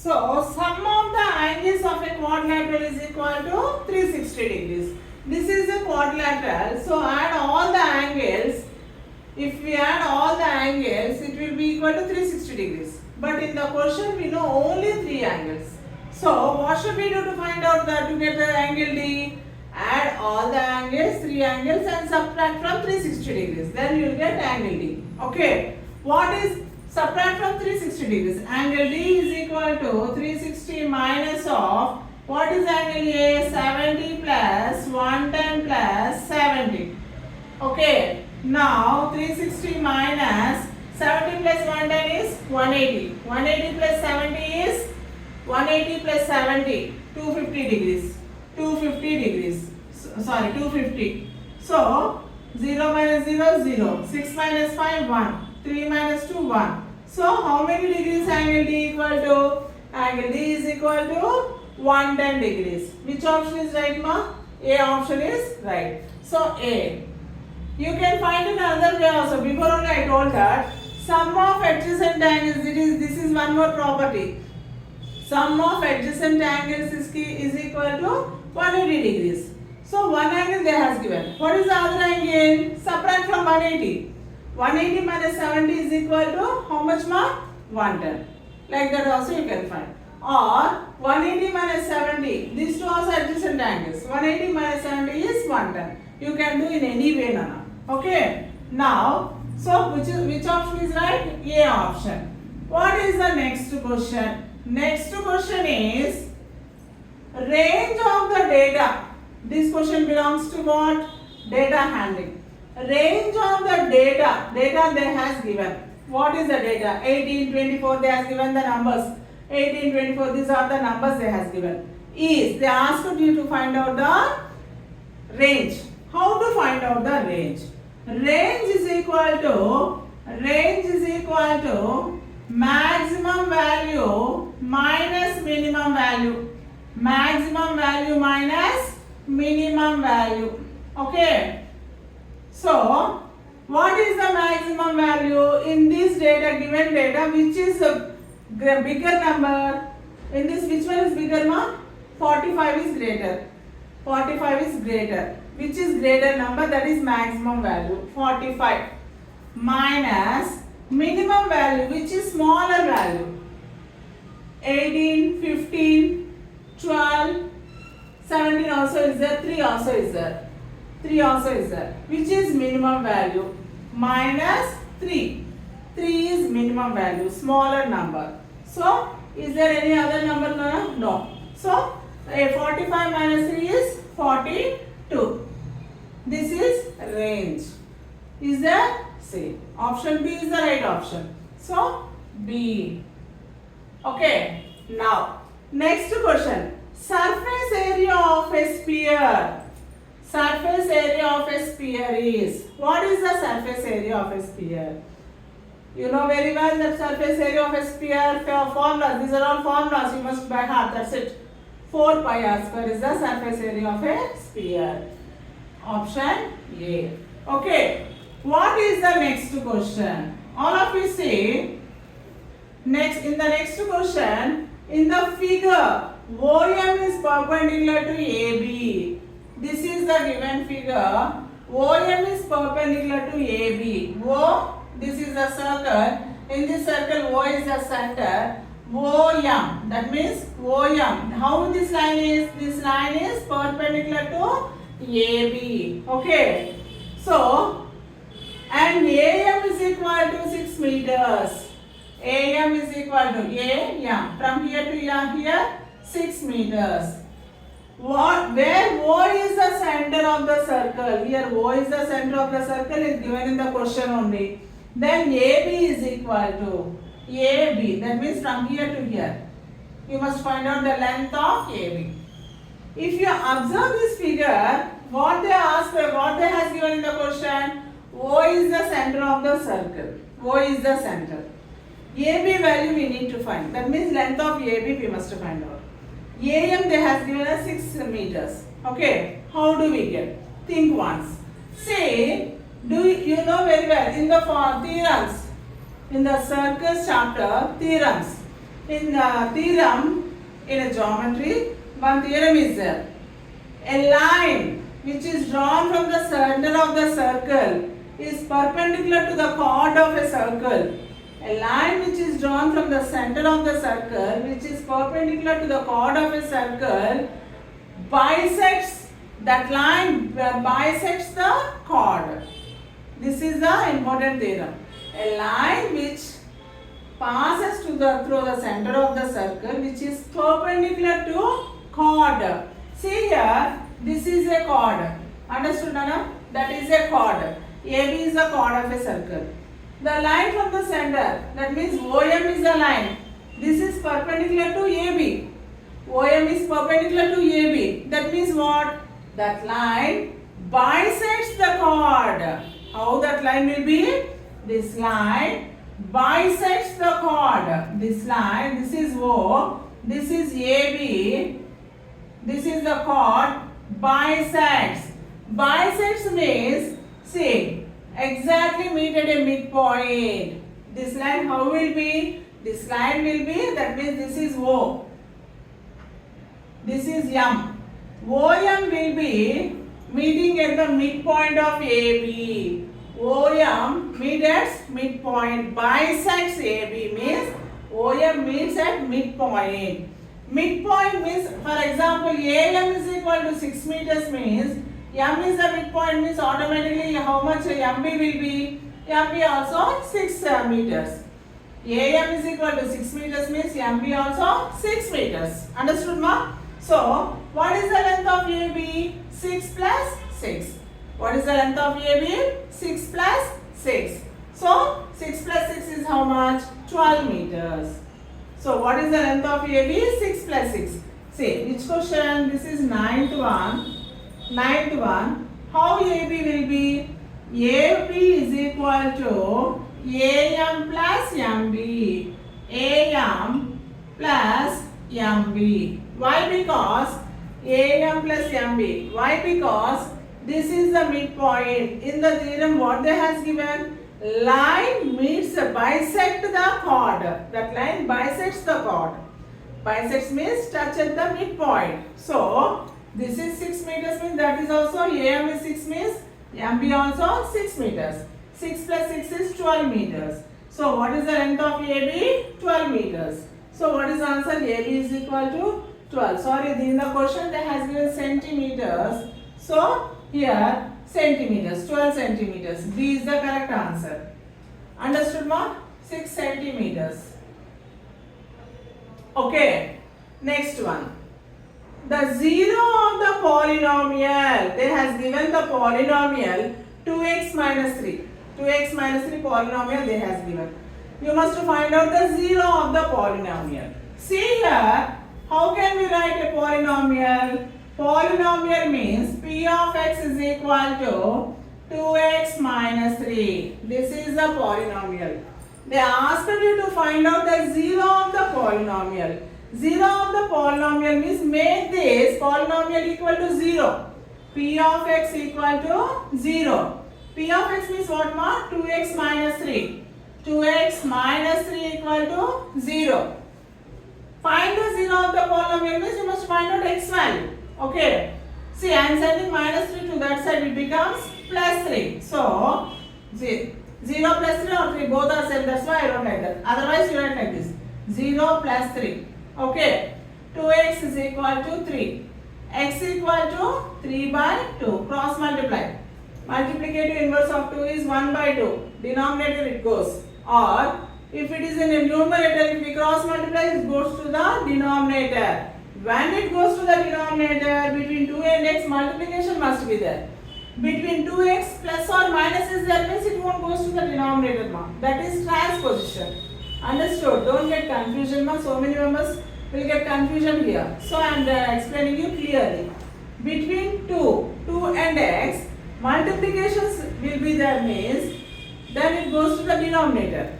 So sum of the angles of a quadrilateral is equal to 360 degrees. This is a quadrilateral. So add all the angles. If we add all the angles, it will be equal to 360 degrees. But in the question, we know only 3 angles. So what should we do to find out that to get the angle D? Add all the angles, 3 angles, and subtract from 360 degrees. Then you will get angle D. Okay. What is subtract from 360 degrees? Angle D is equal to 360 minus of what is angle A? 70 plus 110 plus 70. Okay. Now 360 minus 70 plus 110 is 180. 180 plus 70 is 180 plus 70, 250 degrees. 250 degrees. Sorry, 250. So 0 minus 0, 0. 6 minus 5, 1. 3 minus 2, 1. So how many degrees angle D equal to? Angle D is equal to 110 degrees. Which option is right, ma? A option is right. So A. You can find in another way also. Before only I told that sum of adjacent angles. This is one more property. Sum of adjacent angles is equal to 180 degrees. So one angle they has given. What is the other angle? Subtract from 180. 180 minus 70 is equal to how much, ma? 110. Like that also you can find. Or 180 minus 70. These two also adjacent angles. 180 minus 70 is 110. You can do in any way, Nana. Okay. Now, so which option is right? A option. What is the next question? Next question is range of the data. This question belongs to what? Data handling. Range of the data they has given. What is the data? 18, 24 they has given the numbers. 18, 24 these are the numbers they has given. Is they asked you to find out the range. How to find out the range? Range is equal to maximum value minus minimum value. Maximum value minus minimum value. Okay. So, what is the maximum value in this data, given data, which is a bigger number? In this, which one is bigger, ma? 45 is greater. 45 is greater. Which is greater number? That is maximum value. 45 minus minimum value, which is smaller value. 18, 15, 12, 17 also is there. 3 also is there. 3 also is there. Which is minimum value? Minus 3. 3 is minimum value, smaller number. So, is there any other number? No. So, 45 minus 3 is 42. This is range. Is there? C. Option B is the right option. So, B. Okay. Now, next question. Surface area of a sphere. Surface area of a sphere is. What is the surface area of a sphere? You know very well that surface area of a sphere formulas. These are all formulas you must by heart. That's it. 4 pi r square is the surface area of a sphere. Option A. Okay. What is the next question? All of you see. In the next question, in the figure, OM is perpendicular to AB. This is the given figure. OM is perpendicular to AB. O, this is the circle. In this circle, O is the center. OM, that means OM. How this line is? This line is perpendicular to AB. Okay. So, and AM is equal to 6 meters. AM is equal to AM. From here to here 6 meters. Where O is the center of the circle. Here O is the center of the circle is given in the question only. Then AB is equal to AB. That means from here to here. You must find out the length of AB. If you observe this figure, what they has given in the question, O is the center of the circle. O is the center. AB value we need to find. That means length of AB we must find out. AM they has given us 6 meters. Okay. How do we get? Think once. Say, do you know very well in the theorems, in the circles chapter, theorems. In the theorem, in a geometry, one theorem is there. A line which is drawn from the center of the circle is perpendicular to the chord of a circle. A line which is drawn from the center of the circle, which is perpendicular to the chord of a circle, bisects that line, bisects the chord. This is the important theorem. A line which passes through the center of the circle, which is perpendicular to chord. See here, this is a chord. Understood, Nana? That is a chord. AB is the chord of a circle. The line from the center, that means OM is the line. This is perpendicular to AB. OM is perpendicular to AB. That means what? That line bisects the chord. How that line will be? This line bisects the chord. This line, this is O, this is AB, this is the chord, bisects. Bisects means, see, exactly meet at a midpoint. This line how will be? This line will be, that means this is O. This is M. OM will be meeting at the midpoint of AB. OM meet at midpoint. Bisects AB means OM meets at midpoint. Midpoint means, for example, AM is equal to 6 meters means M is the midpoint means automatically how much MB will be? MB also 6 meters. AM is equal to 6 meters means MB also 6 meters. Understood, ma? So, what is the length of AB? 6 plus 6. What is the length of AB? 6 plus 6. So, 6 plus 6 is how much? 12 meters. So, what is the length of AB? 6 plus 6. See, which question? This is ninth one. Ninth one, how AB will be? AB is equal to AM plus MB. AM plus MB. Why? Because AM plus MB. Why? Because this is the midpoint. In the theorem, what they has given? Line meets bisect the chord. That line bisects the chord. Bisects means touch at the midpoint. So, this is 6 meters means that is also AM is 6 means MB also 6 meters. 6 plus 6 is 12 meters. So what is the length of AB? 12 meters. So what is the answer? AB is equal to 12. Sorry, in the question they has given centimeters. So here centimeters, 12 centimeters. B is the correct answer. Understood, ma? 6 centimeters. Okay, next one. The zero of the polynomial, they has given the polynomial 2x minus 3. 2x minus 3 polynomial they has given. You must find out the zero of the polynomial. See here, how can we write a polynomial? Polynomial means p of x is equal to 2x minus 3. This is the polynomial. They asked you to find out the zero of the polynomial. Zero of the polynomial means make this polynomial equal to 0. P of x equal to 0. P of x means what, ma? 2x minus 3. 2x minus 3 equal to 0. Find the zero of the polynomial means you must find out x value. Okay. See, I am sending minus 3 to that side, it becomes plus 3. So, 0 plus 3 or 3 both are same, that's why I wrote like that. Otherwise, you write like this. 0 plus 3. Okay, 2x is equal to 3. X equal to 3 by 2. Cross multiply. Multiplicative inverse of 2 is 1 by 2. Denominator it goes. Or, if it is in a numerator, if we cross multiply, it goes to the denominator. When it goes to the denominator, between 2 and x, multiplication must be there. Between 2x plus or minus is there means it won't goes to the denominator, ma. That is transposition. Understood? Don't get confusion, ma. So many members will get confusion here. So I am explaining you clearly. Between 2 and x, multiplications will be there means then it goes to the denominator.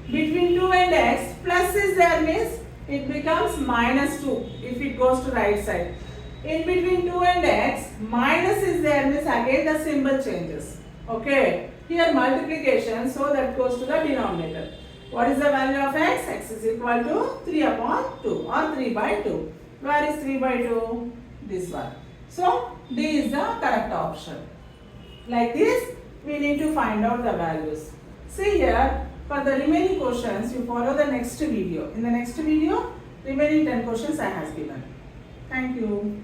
Between 2 and x, plus is there means it becomes minus 2 if it goes to right side. In between 2 and x, minus is there means again the symbol changes. Okay. Here multiplication, so that goes to the denominator. What is the value of x? X is equal to 3 upon 2 or 3 by 2. Where is 3 by 2? This one. So D is the correct option. Like this, we need to find out the values. See here, for the remaining questions, you follow the next video. In the next video, remaining 10 questions I have given. Thank you.